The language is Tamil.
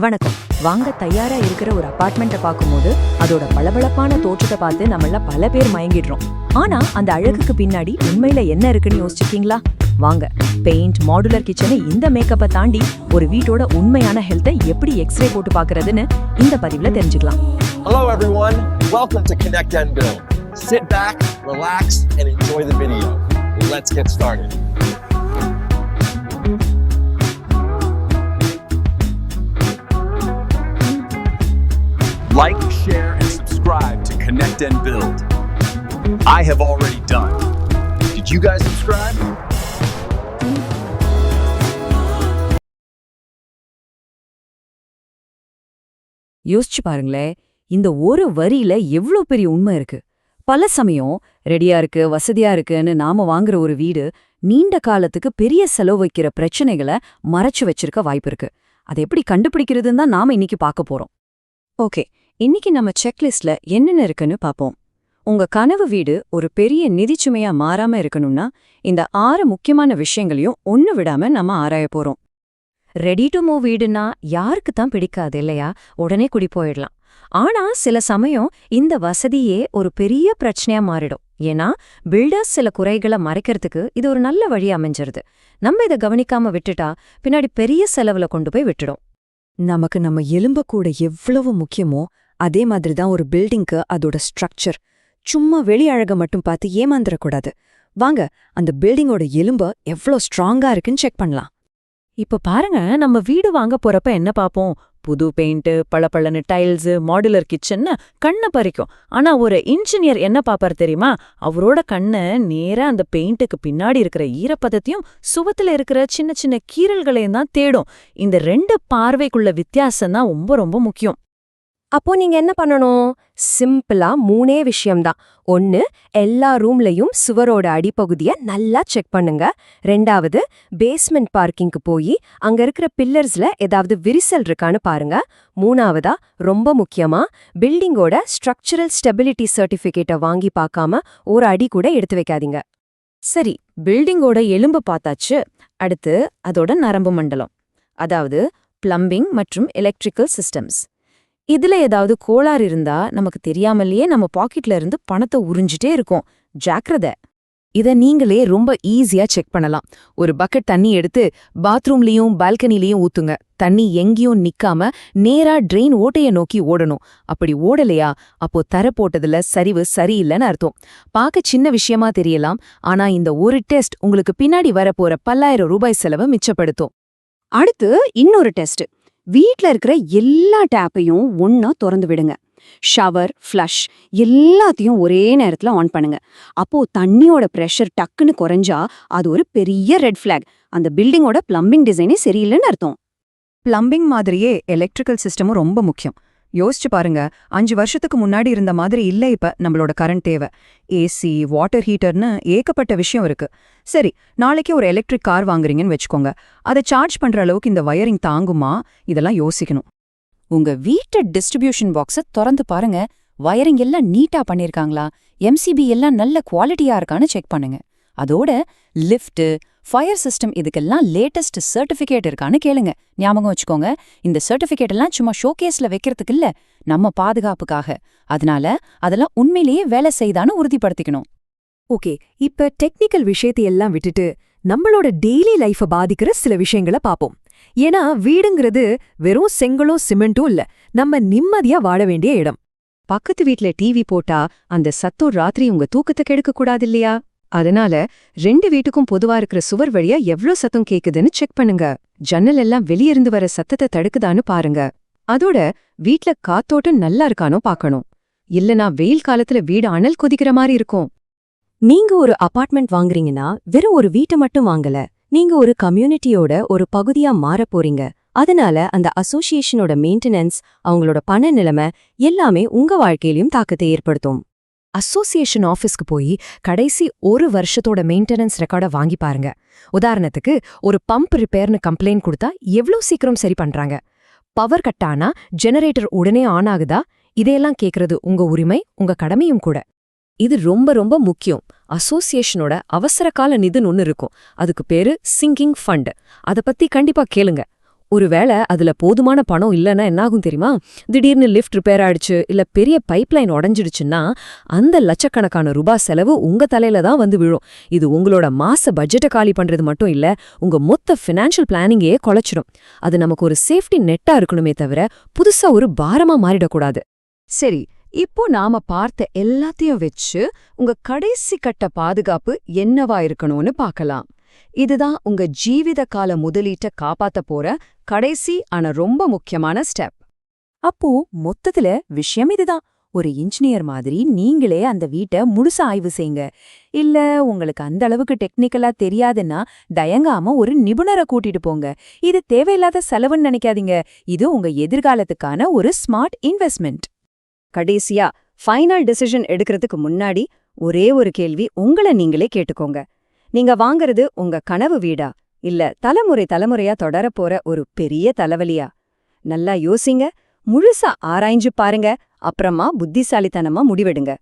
வணக்கம். வாங்க தயாரா இருக்கிற ஒரு அபார்ட்மெண்ட்டை பார்க்கும்போது அதோட பளபளப்பான தோற்றத்தை பார்த்து நம்மள பல பேர் மயங்கிடுறோம். ஆனா அந்த அழகுக்கு பின்னாடி உண்மையில என்ன இருக்குன்னு யோசிச்சிருக்கீங்களா? வாங்க, பெயிண்ட், மாடுலர் கிச்சனை இந்த மேக்கப்பை தாண்டி ஒரு வீட்டோட உண்மையான ஹெல்த்தை எப்படி எக்ஸ்ரே போட்டு பார்க்கறதுன்னு இந்த பதிவுல தெரிஞ்சுக்கலாம். Hello everyone, welcome to Connect and Build. Sit back, relax and enjoy the video. Let's get started. Like, share, and subscribe to Connect and Build. I have already done. Did you guys subscribe? யோசிச்சு பாருங்களேன், இந்த ஒரு வரியில எவ்வளோ பெரிய உண்மை இருக்கு. பல சமயம் ரெடியா இருக்கு, வசதியா இருக்குன்னு நாம வாங்குற ஒரு வீடு நீண்ட காலத்துக்கு பெரிய செலவு வைக்கிற பிரச்சனைகளை மறைச்சு வச்சிருக்க வாய்ப்பு இருக்கு. அதை எப்படி கண்டுபிடிக்கிறதுன்னு தான் நாம இன்னைக்கு பார்க்க போறோம். ஓகே, இன்னைக்கு நம்ம செக்லிஸ்ட்ல என்னென்ன இருக்குன்னு பாப்போம். உங்க கனவு வீடு ஒரு பெரிய நிதிச்சுமையா மாறாம இருக்கணும்னா இந்த 6 முக்கியமான விஷயங்களையும் ஒண்ணு விடாம நம்ம ஆராய போறோம். ரெடி டு மூவ் வீடுனா யாருக்கு தான் பிடிக்காது இல்லையா? உடனே குடி போயிடலாம். ஆனா சில சமயம் இந்த வசதியே ஒரு பெரிய பிரச்சனையா மாறிடும். ஏன்னா பில்டர்ஸ் சில குறைகளை மறைக்கிறதுக்கு இது ஒரு நல்ல வழி அமைஞ்சிருது. நம்ம இதை கவனிக்காம விட்டுட்டா பின்னாடி பெரிய செலவுல கொண்டு போய் விட்டுடும். நமக்கு நம்ம எலும்ப கூட எவ்வளவு முக்கியமோ அதே மாதிரி தான் ஒரு பில்டிங்க்கு அதோட ஸ்ட்ரக்சர். சும்மா வெளி அழக மட்டும் பார்த்து ஏமாந்துடக்கூடாது. வாங்க, அந்த பில்டிங்கோட எலும்ப எவ்வளோ ஸ்ட்ராங்கா இருக்குன்னு செக் பண்ணலாம். இப்ப பாருங்க, நம்ம வீடு வாங்க போறப்ப என்ன பாப்போம்? புது பெயிண்ட், பளபளன்னு டைல்ஸ், மாடுலர் கிச்சன்னு கண்ணை பறிக்கும். ஆனா ஒரு இன்ஜினியர் என்ன பாப்பார் தெரியுமா? அவரோட கண்ணை நேரா அந்த பெயிண்ட்டுக்கு பின்னாடி இருக்கிற ஈரப்பதத்தையும் சுவத்துல இருக்கிற சின்ன சின்ன கீறல்களையும் தான் தேடும். இந்த 2 பார்வைக்குள்ள வித்தியாசம் தான் ரொம்ப ரொம்ப முக்கியம். அப்போ நீங்க என்ன பண்ணணும்? சிம்பிளா 3 விஷயம்தான். 1, எல்லா ரூம்லயும் சுவரோட அடிப்பகுதியை நல்லா செக் பண்ணுங்க. 2வது, பேஸ்மெண்ட் பார்க்கிங்க்கு போய் அங்க இருக்கிற பில்லர்ஸ்ல ஏதாவது விரிசல் இருக்கான்னு பாருங்க. 3வதா, ரொம்ப முக்கியமா, பில்டிங்கோட ஸ்ட்ரக்சரல் ஸ்டெபிலிட்டி சர்டிபிகேட்டை வாங்கி பார்க்காம ஒரு அடி கூட எடுத்து வைக்காதீங்க. சரி, பில்டிங்கோட எலும்பு பார்த்தாச்சு. அடுத்து அதோட நரம்பு மண்டலம், அதாவது பிளம்பிங் மற்றும் எலக்ட்ரிக்கல் சிஸ்டம்ஸ். இதுல ஏதாவது கோளாறு இருந்தா நமக்கு தெரியாமலேயே நம்ம பாக்கெட்ல இருந்து பணத்தை உறிஞ்சிட்டே இருக்கும். ஜாக்கிரதை. இத நீங்களே ரொம்ப ஈஸியா செக் பண்ணலாம். ஒரு பக்கெட் தண்ணி எடுத்து பாத்ரூம்லயும் பால்கனிலையும் ஊத்துங்க. தண்ணி எங்கேயும் நிக்காம நேரா ட்ரெயின் ஓட்டைய நோக்கி ஓடணும். அப்படி ஓடலையா, அப்போ தர போட்டதுல சரிவு சரியில்லைன்னு அர்த்தம். பார்க்க சின்ன விஷயமா தெரியலாம், ஆனா இந்த ஒரு டெஸ்ட் உங்களுக்கு பின்னாடி வரப்போற பல்லாயிரம் ரூபாய் செலவை மிச்சப்படுத்தும். அடுத்து இன்னொரு டெஸ்ட். வீட்ல இருக்கிற எல்லா டேப்பையும் ஒண்ணா திறந்து விடுங்க. ஷவர், ஃப்ளஷ் எல்லாத்தையும் ஒரே நேரத்துல ஆன் பண்ணுங்க. அப்போ தண்ணியோட பிரஷர் டக்குன்னு குறைஞ்சா அது ஒரு பெரிய ரெட் ஃபிளாக். அந்த பில்டிங்கோட பிளம்பிங் டிசைனே சரியில்லைன்னு அர்த்தம். பிளம்பிங் மாதிரியே எலக்ட்ரிக்கல் சிஸ்டமும் ரொம்ப முக்கியம். யோசிச்சு பாருங்க, 5 வருஷத்துக்கு முன்னாடி இருந்த மாதிரி இல்ல இப்ப நம்மளோட கரண்ட் தேவை. ஏசி, வாட்டர் ஹீட்டர்னு ஏகப்பட்ட விஷயம் இருக்கு. சரி, நாளைக்கே ஒரு எலக்ட்ரிக் கார் வாங்குறீங்கன்னு வச்சுக்கோங்க. அதை சார்ஜ் பண்ற அளவுக்கு இந்த வயரிங் தாங்குமா? இதெல்லாம் யோசிக்கணும். உங்க வீட்டு டிஸ்ட்ரிபியூஷன் பாக்ஸை திறந்து பாருங்க. வயரிங் எல்லாம் நீட்டா பண்ணிருக்காங்களா? எம்சிபி எல்லாம் நல்ல குவாலிட்டியா இருக்கான்னு செக் பண்ணுங்க. அதோட லிஃப்ட், ஃபயர் சிஸ்டம் இதுக்கெல்லாம் லேட்டஸ்ட் சர்டிஃபிகேட் இருக்கான்னு கேளுங்க. ஞாபகம் வச்சுக்கோங்க, இந்த சர்டிஃபிகேட் எல்லாம் சும்மா ஷோகேஸ்ல வைக்கிறதுக்கு இல்ல, நம்ம பாதுகாப்புக்காக. அதனால அதெல்லாம் உண்மையிலேயே வேலை செய்தான்னு உறுதிப்படுத்திக்கணும். ஓகே, இப்ப டெக்னிக்கல் விஷயத்தையெல்லாம் விட்டுட்டு நம்மளோட டெய்லி லைஃபை பாதிக்கிற சில விஷயங்களை பாப்போம். ஏன்னா வீடுங்கிறது வெறும் செங்கலும் சிமெண்ட்டும் இல்ல, நம்ம நிம்மதியா வாழ வேண்டிய இடம். பக்கத்து வீட்ல டிவி போட்டா அந்த சத்தம் ராத்திரி உங்க தூக்கத்தை கெடுக்க கூடாது இல்லையா? அதனால 2 வீட்டுக்கும் பொதுவா இருக்கிற சுவர் வழியா எவ்ளோ சத்தம் கேக்குதுன்னு செக் பண்ணுங்க. ஜன்னல் எல்லாம் வெளியிருந்து வர சத்தத்தை தடுக்குதான்னு பாருங்க. அதோட வீட்ல காத்தோட்டம் நல்லா இருக்கானோ பாக்கணும். இல்லனா வெயில் காலத்துல வீடு அனல் கொதிக்கிற மாதிரி இருக்கும். நீங்க ஒரு அபார்ட்மெண்ட் வாங்குறீங்கன்னா வெறும் ஒரு வீட்டை மட்டும் வாங்கல, நீங்க ஒரு கம்யூனிட்டியோட ஒரு பகுதியா மாறப் போறீங்க. அதனால அந்த அசோசியேஷனோட மெயின்டெனன்ஸ், அவங்களோட பண நிலைமை எல்லாமே உங்க வாழ்க்கையிலும் தாக்கத்தை ஏற்படுத்தும். அசோசியேஷன் ஆஃபீஸ்க்கு போய் கடைசி 1 வருஷத்தோட மெயின்டெனன்ஸ் ரெக்கார்டை வாங்கி பாருங்க. உதாரணத்துக்கு, ஒரு பம்ப் ரிப்பேர்னு கம்ப்ளைண்ட் கொடுத்தா எவ்வளோ சீக்கிரம் சரி பண்றாங்க? பவர் கட் ஆனா ஜெனரேட்டர் உடனே ஆன் ஆகுதா? இதையெல்லாம் கேட்கறது உங்க உரிமை, உங்க கடமையும் கூட. இது ரொம்ப ரொம்ப முக்கியம். அசோசியேஷனோட அவசரகால நிதின்னு ஒன்னு இருக்கும். அதுக்கு பேரு சிங்கிங் ஃபண்ட். அதை பத்தி கண்டிப்பா கேளுங்க. ஒருவேளை அதுல போதுமான பணம் இல்லைன்னா என்னாகும் தெரியுமா? திடீர்னு லிஃப்ட் ரிப்பேர் ஆயிடுச்சு, இல்ல பெரிய பைப்லைன் உடைஞ்சிடுச்சுன்னா அந்த லட்சக்கணக்கான ரூபாய் செலவு உங்க தலையில தான் வந்து விழும். இது உங்களோட மாச பட்ஜெட்டை காலி பண்றது மட்டும் இல்ல, உங்க மொத்த ஃபினான்ஷியல் பிளானிங்கே குலைச்சிடும். அது நமக்கு ஒரு சேஃப்டி நெட்டா இருக்கணுமே தவிர புதுசா ஒரு பாரமா மாறிடக்கூடாது. சரி, இப்போ நாம பார்த்த எல்லாத்தையும் வச்சு உங்க கடைசி கட்ட பாதுகாப்பு என்னவா இருக்கணும்னு பார்க்கலாம். இதுதான் உங்க ஜீவித கால முதலீட்டை காப்பாத்த போற கடைசி ஆனா ரொம்ப முக்கியமான ஸ்டெப். அப்போ மொத்தத்துல விஷயம் இதுதான். ஒரு இன்ஜினியர் மாதிரி நீங்களே அந்த வீட்டை முழுசா ஆய்வு செய்யுங்க. இல்ல உங்களுக்கு அந்த அளவுக்கு டெக்னிக்கலா தெரியாதுன்னா தயங்காம ஒரு நிபுணரை கூட்டிட்டு போங்க. இது தேவையில்லாத செலவுன்னு நினைக்காதீங்க. இது உங்க எதிர்காலத்துக்கான ஒரு ஸ்மார்ட் இன்வெஸ்ட்மெண்ட். கடைசியா ஃபைனல் டிசிஷன் எடுக்கிறதுக்கு முன்னாடி ஒரே ஒரு கேள்வி உங்களை நீங்களே கேட்டுக்கோங்க. நீங்க வாங்குறது உங்க கனவு வீடா, இல்ல தலைமுறையா தொடரப்போற ஒரு பெரிய தலைவலியா? நல்லா யோசிங்க, முழுசா ஆராய்ஞ்சு பாருங்க, அப்புறமா புத்திசாலித்தனமா முடிவெடுங்க.